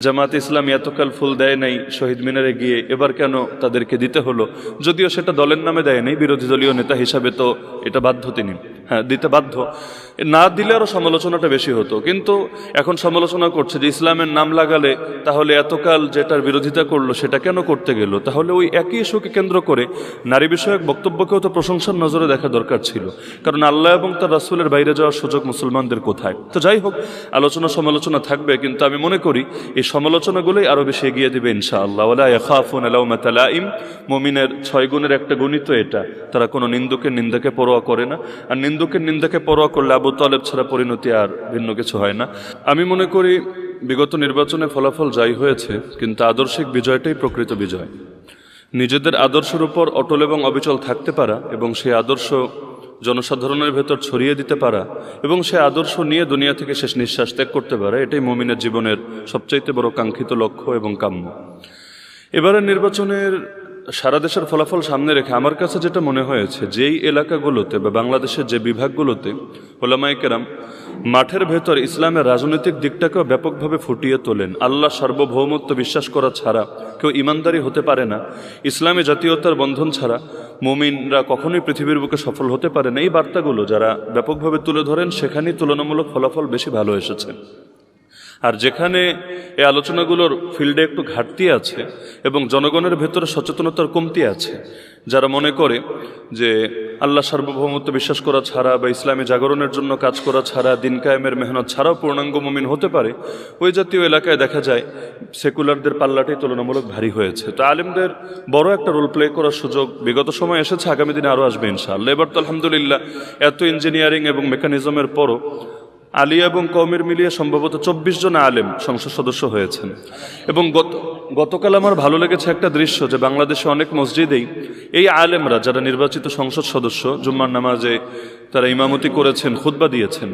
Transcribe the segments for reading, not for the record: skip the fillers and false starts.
জামাতে ইসলামী এতকাল ফুল দেয় নাই শহীদ মিনারে গিয়ে, এবার কেন তাদেরকে দিতে হলো? যদিও সেটা দলের নামে দেয় নাই, বিরোধী দলীয় নেতা হিসাবে তো এটা বাধ্য তিনি, হ্যাঁ দিতে বাধ্য। না দিলে আরও সমালোচনাটা বেশি হতো, কিন্তু এখন সমালোচনা করছে যে ইসলামের নাম লাগালে তাহলে এতকাল যেটার বিরোধিতা করলো সেটা কেন করতে গেল। তাহলে ওই একই ইস্যুকে কেন্দ্র করে নারী বিষয়ক বক্তব্যকেও তো প্রশংসার নজরে দেখা দরকার ছিল, কারণ আল্লাহ এবং তার রাসূলের বাইরে যাওয়ার সুযোগ মুসলমানদের কোথায়? তো যাই হোক, আলোচনা সমালোচনা থাকবে, কিন্তু আমি মনে করি এই সমালোচনাগুলোই আরও বেশি এগিয়ে দিবে ইনশাআল্লাহ। ওয়ালা ইয়াখাফুনা লাওমাতা লাইম, মুমিনের 6 গুণের একটা গুণই তো এটা, তারা কোনো নিন্দুকের নিন্দাকে পরোয়া করে না, আর নিন্দুকের নিন্দাকে পরোয়া করলে আবু তালেব ছাড়া পরিণতি আর ভিন্ন কিছু হয় না। আমি মনে করি বিগত নির্বাচনে ফলাফল যাই হয়েছে, কিন্তু আদর্শিক বিজয়টাই প্রকৃত বিজয়। নিজেদের আদর্শের উপর অটল এবং অবিচল থাকতে পারা, এবং সেই আদর্শ জনসাধারণের ভেতর ছড়িয়ে দিতে পারা, এবং সেই আদর্শ নিয়ে দুনিয়া থেকে শেষ নিঃশ্বাস ত্যাগ করতে পারা, এটাই মুমিনের জীবনের সবচাইতে বড় কাঙ্ক্ষিত লক্ষ্য এবং কাম্য। এবারের নির্বাচনের সারা দেশের ফলাফল সামনে রেখে আমার কাছে যেটা মনে হয়েছে, যেই এলাকাগুলোতে বা বাংলাদেশের যে বিভাগগুলোতে ওলামায়ে কেরাম মাঠের ভেতর ইসলামের রাজনৈতিক দিকটাকেও ব্যাপকভাবে ফুটিয়ে তোলেন, আল্লাহ সার্বভৌমত্ব বিশ্বাস করা ছাড়া কেউ ইমানদারি হতে পারে না, ইসলামী জাতীয়তার বন্ধন ছাড়া মুমিনরা কখনোই পৃথিবীর বুকে সফল হতে পারে না, এই বার্তাগুলো যারা ব্যাপকভাবে তুলে ধরেন সেখানেই তুলনামূলক ফলাফল বেশি ভালো এসেছে। আর যেখানে এই আলোচনাগুলোর ফিল্ডে একটু ঘাটতি আছে এবং জনগণের ভেতরে সচেতনতার কমতি আছে, যারা মনে করে যে আল্লাহ সার্বভৌমত্ব বিশ্বাস করা ছাড়া বা ইসলামী জাগরণের জন্য কাজ করা ছাড়া, দিন কায়েমের মেহনত ছাড়াও পূর্ণাঙ্গ মুমিন হতে পারে, ওই জাতীয় এলাকায় দেখা যায় সেকুলারদের পাল্লাটাই তুলনামূলক ভারী হয়েছে। তো আলেমদের বড় একটা রোল প্লে করার সুযোগ বিগত সময় এসেছে, আগামী দিনে আরও আসবে ইনশাআল্লাহ। এবার তো আলহামদুলিল্লাহ এত ইঞ্জিনিয়ারিং এবং মেকানিজমের পরও আলিয়া এবং কওমের মিলিয়ে সম্ভবত 24 জন আলেম সংসদ সদস্য হয়েছেন। এবং গতকাল আমার ভালো লেগেছে একটা দৃশ্য, যে বাংলাদেশে অনেক মসজিদেই এই আলেমরা যারা নির্বাচিত সংসদ সদস্য জুম্মার নামাজে তারা ইমামতি করেছেন, খুতবা দিয়েছেন।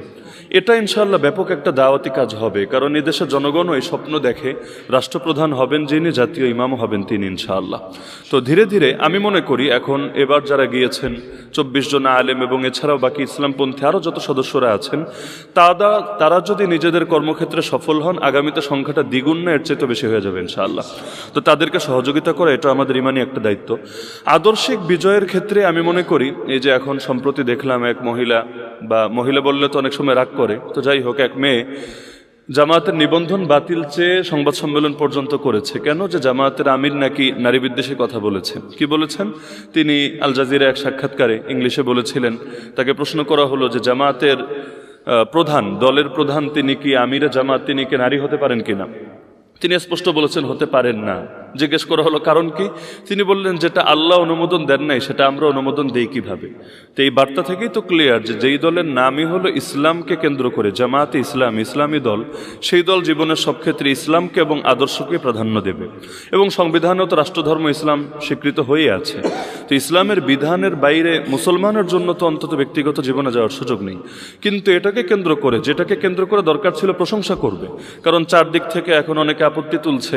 এটা ইনশাআল্লাহ ব্যাপক একটা দাওয়াতি কাজ হবে, কারণ এই দেশের জনগণও এই স্বপ্ন দেখে রাষ্ট্রপ্রধান হবেন যিনি, জাতীয় ইমামও হবেন তিনি ইনশাআল্লাহ। তো ধীরে ধীরে আমি মনে করি এখন এবার যারা গিয়েছেন 24 জন আলেম এবং এছাড়াও বাকি ইসলামপন্থী আরও যত সদস্যরা আছেন, তারা যদি নিজেদের কর্মক্ষেত্রে সফল হন, আগামীতে সংখ্যাটা দ্বিগুণ না এর চেয়ে বেশি হয়ে যাবে ইনশাআল্লাহ। তো তাদেরকে সহযোগিতা করা এটা আমাদের ইমানি একটা দায়িত্ব। আদর্শিক বিজয়ের ক্ষেত্রে আমি মনে করি এই যে এখন সম্প্রতি দেখলাম এক মহিলা বললে তো অনেক সময় রাগ করে, তো যাই হোক, এক মেয়ে জামায়াতের নিবন্ধন বাতিল চেয়ে সংবাদ সম্মেলন পর্যন্ত করেছে। কেন? যে জামায়াতের আমির নাকি নারী বিদ্বেষী কথা বলেছে। কি বলেছেন তিনি? আল জাজিরা এক সাক্ষাৎকারে ইংলিশে বলেছিলেন, তাকে প্রশ্ন করা হলো যে জামায়াতের প্রধান, দলের প্রধান তিনি কি আমিরে জামায়াত, তিনি কি নারী হতে পারেন কিনা? তিনি স্পষ্ট বলেছেন হতে পারেন না। জিজ্ঞেস করা হলো কারণ কি? তিনি বললেন যেটা আল্লাহ অনুমোদন দেন নাই সেটা আমরা অনুমোদন দেই কিভাবে? তো এই বার্তা থেকেই তো ক্লিয়ার যে যেই দলের নামই হলো ইসলামকে কেন্দ্র করে জামায়াতে ইসলাম, ইসলামী দল, সেই দল জীবনের সব ক্ষেত্রে ইসলামকে এবং আদর্শকে প্রাধান্য দেবে। এবং সংবিধানেও তো রাষ্ট্রধর্ম ইসলাম স্বীকৃত হয়ে আছে। তো ইসলামের বিধানের বাইরে মুসলমানের জন্য তো অন্তত ব্যক্তিগত জীবনে যাওয়ার সুযোগ নেই। কিন্তু এটাকে কেন্দ্র করে, যেটাকে কেন্দ্র করে দরকার ছিল প্রশংসা করবে, কারণ চারদিক থেকে এখন অনেকে আপত্তি তুলছে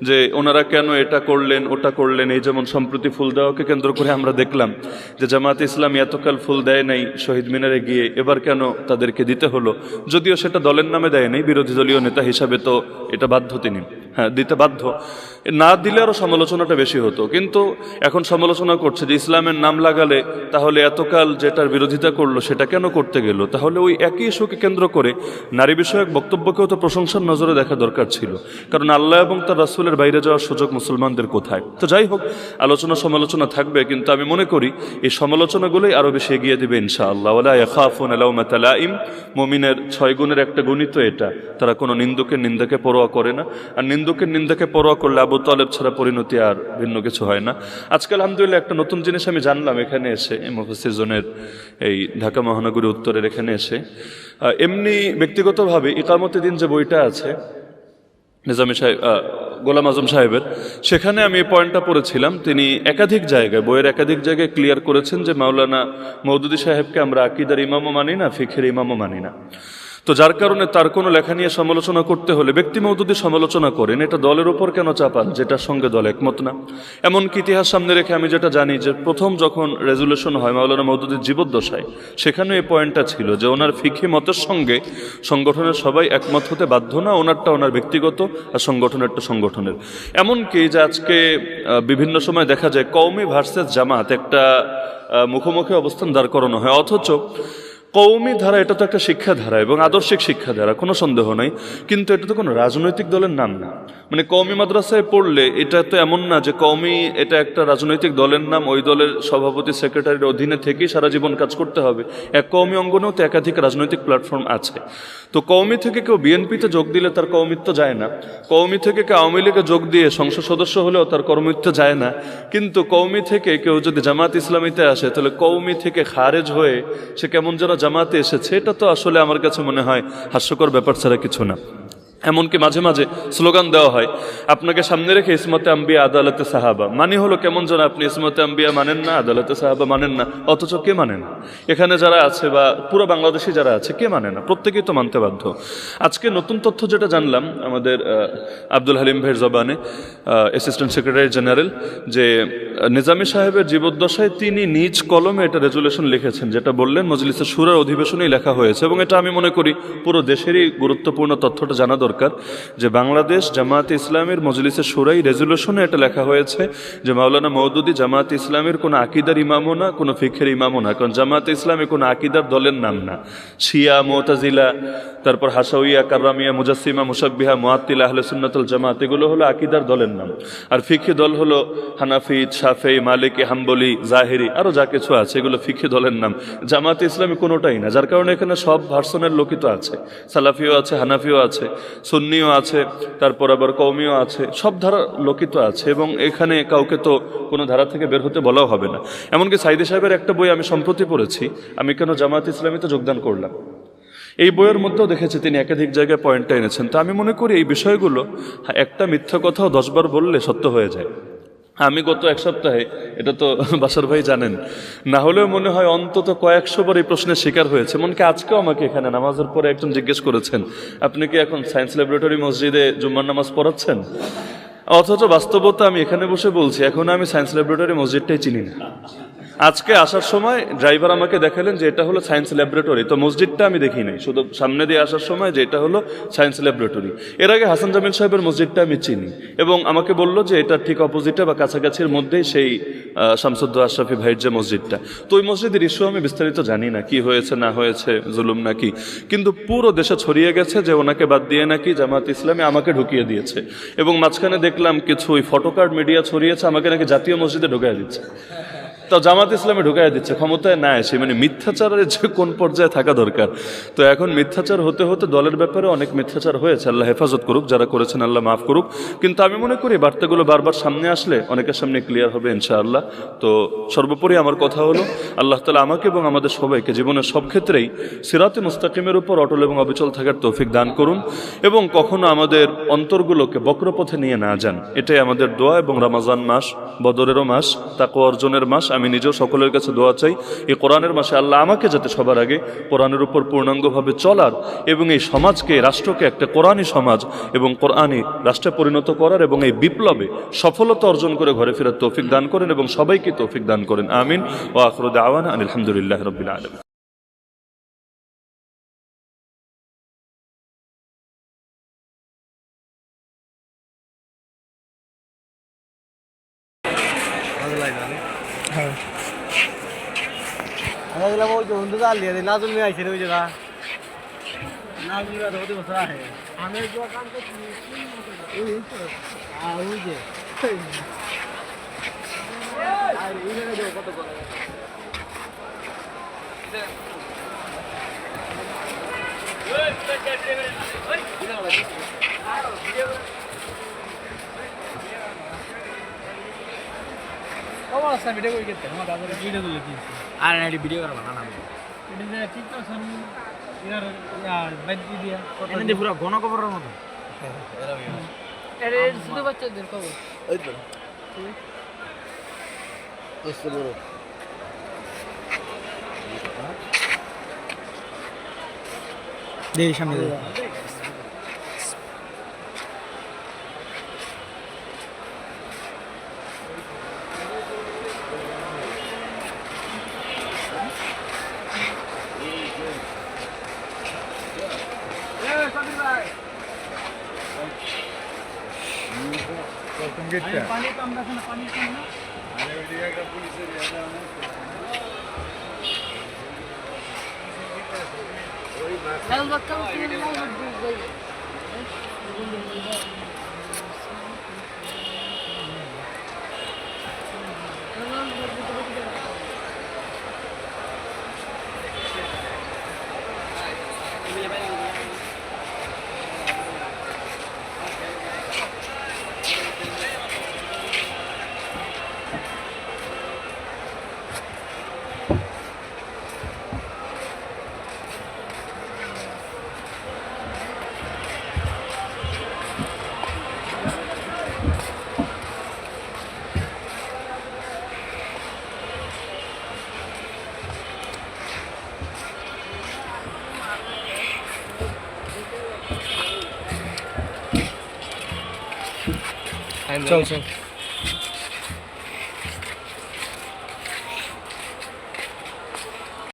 যে ওনারা কেন এটা করলেন ওটা করলেন। এই যেমন সম্প্রতি ফুল দেওয়াকে কেন্দ্র করে আমরা দেখলাম যে জামাতে ইসলামী এতকাল ফুল দেয় নাই শহীদ মিনারে গিয়ে, এবার কেন তাদেরকে দিতে হলো? যদিও সেটা দলের নামে দেয় নাই, বিরোধী দলীয় নেতা হিসাবে তো এটা বাধ্য তিনি, হ্যাঁ দিতে বাধ্য। না দিলে আরও সমালোচনাটা বেশি হতো, কিন্তু এখন সমালোচনা করছে যে ইসলামের নাম লাগালে তাহলে এতকাল যেটার বিরোধিতা করলো সেটা কেন করতে গেল। তাহলে ওই একই ইস্যুকে কেন্দ্র করে নারী বিষয়ক বক্তব্যকেও তো প্রশংসার নজরে দেখা দরকার ছিল, কারণ আল্লাহ এবং তার রাসূলের বাইরে যাওয়ার সুযোগ মুসলমানদের কোথায়? তো যাই হোক, আলোচনা সমালোচনা থাকবে, কিন্তু আমি মনে করি এই সমালোচনাগুলোই আরও বেশি এগিয়ে দিবে ইনশাআল্লাহ। ওয়ালা ইয়াখাফুনা লাওমাতা লাইম, মুমিনের 6 গুণের একটা গুণই তো এটা, তারা কোনো নিন্দুকের নিন্দাকে পরোয়া করে না, আর নিন্দুকের নিন্দাকে পরোয়া করলে আবু তালেব ছাড়া পরিণতি আর ভিন্ন কিছু হয় না। আজকে আলহামদুলিল্লাহ একটা নতুন জিনিস আমি জানলাম এখানে এসে, মুফাসসির জোনের এই ঢাকা মহানগরী উত্তরের এখানে এসে। এমনি ব্যক্তিগতভাবে ইকামতে দিন যে বইটা আছে নিজামী সাহেব, গোলাম আজম সাহেবের, সেখানে আমি এই পয়েন্টটা পড়েছিলাম। তিনি একাধিক জায়গায়, বইয়ের একাধিক জায়গায় ক্লিয়ার করেছেন যে মাওলানা মওদুদী সাহেবকে আমরা আকীদার ইমামও মানি না, ফিকহের ইমামও মানি না। তো যার কারণে তার কোনো লেখা নিয়ে সমালোচনা করতে হলে ব্যক্তি মওদুদি সমালোচনা করেন, এটা দলের ওপর কেন চাপান যেটার সঙ্গে দল একমত না? এমনকি ইতিহাস সামনে রেখে আমি যেটা জানি যে প্রথম যখন রেজুলেশন হয় মাওলানা মওদুদির জীবদ্দশায়, সেখানে এই পয়েন্টটা ছিল যে ওনার ফিকহি মতের সঙ্গে সংগঠনের সবাই একমত হতে বাধ্য না, ওনারটা ওনার ব্যক্তিগত আর সংগঠনেরটা সংগঠনের। এমনকি যে আজকে বিভিন্ন সময় দেখা যায় কওমি ভার্সেস জামাত একটা মুখোমুখি অবস্থান দাঁড় করানো হয়, অথচ কওমি ধারা এটা তো একটা শিক্ষাধারা এবং আদর্শিক শিক্ষাধারা, কোনো সন্দেহ নাই, কিন্তু এটা তো কোনো রাজনৈতিক দলের নাম না। মানে কওমি মাদ্রাসায় পড়লে এটা তো এমন না যে কওমি এটা একটা রাজনৈতিক দলের নাম, ওই দলের সভাপতি সেক্রেটারির অধীনে থেকেই সারা জীবন কাজ করতে হবে। এক কওমি অঙ্গনেও তো একাধিক রাজনৈতিক প্ল্যাটফর্ম আছে। তো কওমি থেকে কেউ বিএনপিতে যোগ দিলে তার কওমিত্ব যায় না, কওমি থেকে কেউ আওয়ামী লীগে যোগ দিয়ে সংসদ সদস্য হলেও তার কর্মত্ব যায় না। কিন্তু কওমি থেকে কেউ যদি জামাত ইসলামীতে আসে তাহলে কওমি থেকে খারেজ হয়ে সে কেমন যেন জামাতে এসেছে, এটা তো আসলে আমার কাছে মনে হয় হাস্যকর ব্যাপার ছাড়া কিছু না। এমনকি মাঝে মাঝে স্লোগান দেওয়া হয় আপনাকে সামনে রেখে ইসমতে আম্বিয়া আদালতে সাহাবা, মানে হলো কেমন যেন আপনি ইসমতে আম্বিয়া মানেন না, আদালতে সাহাবা মানেন না, অথচ কে মানে না? এখানে যারা আছে বা পুরো বাংলাদেশি যারা আছে কে মানে না? প্রত্যেকেই তো মানতে বাধ্য। আজকে নতুন তথ্য যেটা জানলাম আমাদের আব্দুল হালিম ভাইয়ের জবানে, অ্যাসিস্ট্যান্ট সেক্রেটারি জেনারেল, যে নিজামী সাহেবের জীবদ্দশায় তিনি নিজ কলমে এটা রেজুলেশন লিখেছেন, যেটা বললেন মজলিসের শুরার অধিবেশনেই লেখা হয়েছে। এবং এটা আমি মনে করি পুরো দেশেরই গুরুত্বপূর্ণ তথ্যটা জানা দরকার যে বাংলাদেশ জামায়াতে ইসলামের মজলিসের শুরাই রেজুলেশনে এটা লেখা হয়েছে যে মাওলানা মওদুদি জামায়াতে ইসলামের কোনো আকিদার ইমামও না, কোনো ফিকহের ইমামও না, কারণ জামায়াতে ইসলামে কোনো আকিদার দলের নাম না। শিয়া, মুতাজিলা, তারপর হাসাউইয়া, কাররামিয়া, মুজাসসিমা, মুশাব্বিহা, মুআত্তিলা, আহলে সুন্নাতুল জামাত, এগুলো হলো আকিদার দলের নাম। আর ফিকহি দল হলো হানাফি, শাফেঈ, মালিকি, হাম্বলি, জাহেরি, আরো যা কিছু আছে এগুলো ফিকহি দলের নাম। জামায়াতে ইসলামী কোনোটাই না, যার কারণে এখানে সব ভার্সনের লোকই তো আছে, সালাফিও আছে, হানাফিও আছে, সুন্নিও আছে, তারপর আবার কওমিও আছে, সব ধারা লোকিত আছে। এবং এখানে কাউকে তো কোনো ধারা থেকে বের হতে বলাও হবে না। এমনকি সাইদি সাহেবের একটা বই আমি সম্প্রতি পড়েছি, আমি কেন জামায়াত ইসলামীতে যোগদান করলাম, এই বইয়ের মধ্যেও দেখেছি তিনি একাধিক জায়গায় পয়েন্টটা এনেছেন। তো আমি মনে করি এই বিষয়গুলো একটা মিথ্যা কথাও 10 বার বললে সত্য হয়ে যায়। আমি গত এক সপ্তাহে, এটা তো বাসার ভাই জানেন, না হলেও মনে হয় অন্তত কয়েকশো বার এই প্রশ্নের শিকার হয়েছে। এমনকি আজকেও আমাকে এখানে নামাজের পরে একজন জিজ্ঞেস করেছেন আপনি কি এখন সায়েন্স ল্যাবরেটরি মসজিদে জুম্মার নামাজ পড়াচ্ছেন? অথচ বাস্তবতা আমি এখানে বসে বলছি এখন আমি সায়েন্স ল্যাবরেটরি মসজিদটাই চিনি না। আজকে আসার সময় ড্রাইভার আমাকে দেখালেন যে এটা হলো সায়েন্স ল্যাবরেটরি, তো মসজিদটা আমি দেখি নাই, শুধু সামনে দিয়ে আসার সময় যে এটা হলো সায়েন্স ল্যাবরেটরি। এর আগে হাসান জামিল সাহেবের মসজিদটা আমি চিনি এবং আমাকে বলল যে এটা ঠিক অপোজিটে বা কাছাকাছির মধ্যেই সেই শামসুদ্দো আশরাফি ভাইয়ের যে মসজিদটা। তো ওই মসজিদের ইস্যু আমি বিস্তারিত জানি না, কি হয়েছে না হয়েছে, জুলুম নাকি, কিন্তু পুরো দেশে ছড়িয়ে গেছে যে ওনাকে বাদ দিয়ে নাকি জামাত ইসলামী আমাকে ঢুকিয়ে দিয়েছে। এবং মাঝখানে দেখলাম কিছু ওই ফটোকার্ড মিডিয়া ছড়িয়েছে আমাকে নাকি জাতীয় মসজিদে ঢুকিয়ে দিচ্ছে। তো জামাত ইসলামে ঢুকাই দিচ্ছে ক্ষমতায় না এসে, মানে মিথ্যাচারের যে কোন পর্যায়ে থাকা দরকার। তো এখন মিথ্যাচার হতে হতে দলের ব্যাপারে অনেক মিথ্যাচার হয়েছে, আল্লাহ হেফাজত করুক, যারা করেছেন আল্লাহ মাফ করুক। কিন্তু আমি মনে করি বার্তাগুলো বারবার সামনে আসলে অনেকের সামনে ক্লিয়ার হবে ইনশাআল্লাহ। তো সর্বোপরি আমার কথা হলো আল্লাহ তাআলা আমাকে এবং আমাদের সবাইকে জীবনের সব ক্ষেত্রেই সিরাতে মুস্তাকিমের উপর অটল এবং অবিচল থাকার তৌফিক দান করুন এবং কখনো আমাদের অন্তরগুলোকে বক্রপথে নিয়ে না যান, এটাই আমাদের দোয়া। এবং রমজান মাস বদরেরও মাস, তাকওয়া অর্জনের মাস, আমি নিজেও সকলের কাছে দোয়া চাই এই কোরআনের মাসে আল্লাহ আমাকে যাতে সবার আগে কোরআনের উপর পূর্ণাঙ্গভাবে চলার এবং এই সমাজকে, রাষ্ট্রকে একটা কোরআনী সমাজ এবং কোরআনী রাষ্ট্রে পরিণত করার এবং এই বিপ্লবে সফলতা অর্জন করে ঘরে ফেরার তৌফিক দান করেন এবং সবাইকে তৌফিক দান করেন। আমিন ওয়া আখিরু দাওয়ানা আলহামদুলিল্লাহি রাব্বিল আলামিন। ওই যে বন্ধু জাল দিয়ে নাজুল নিয়ে আইছে ওই জায়গা নাজুল নিয়ে হতে বছর আহে আমি কাম করছি ওই যে আর এই কত করে ভিডিও করে গেছে আমার দাদা ভিডিও করলে কি আর না ভিডিও করা না না এটা ঠিক তো সন ইয়ার ইয়ার বাইদি দিয়া এনে দি পুরো ঘন কবরের মতো আরে শুধু বাচ্চাদের কবর ওই তো এসে বড় দেখি সামনে দেখি। চল চল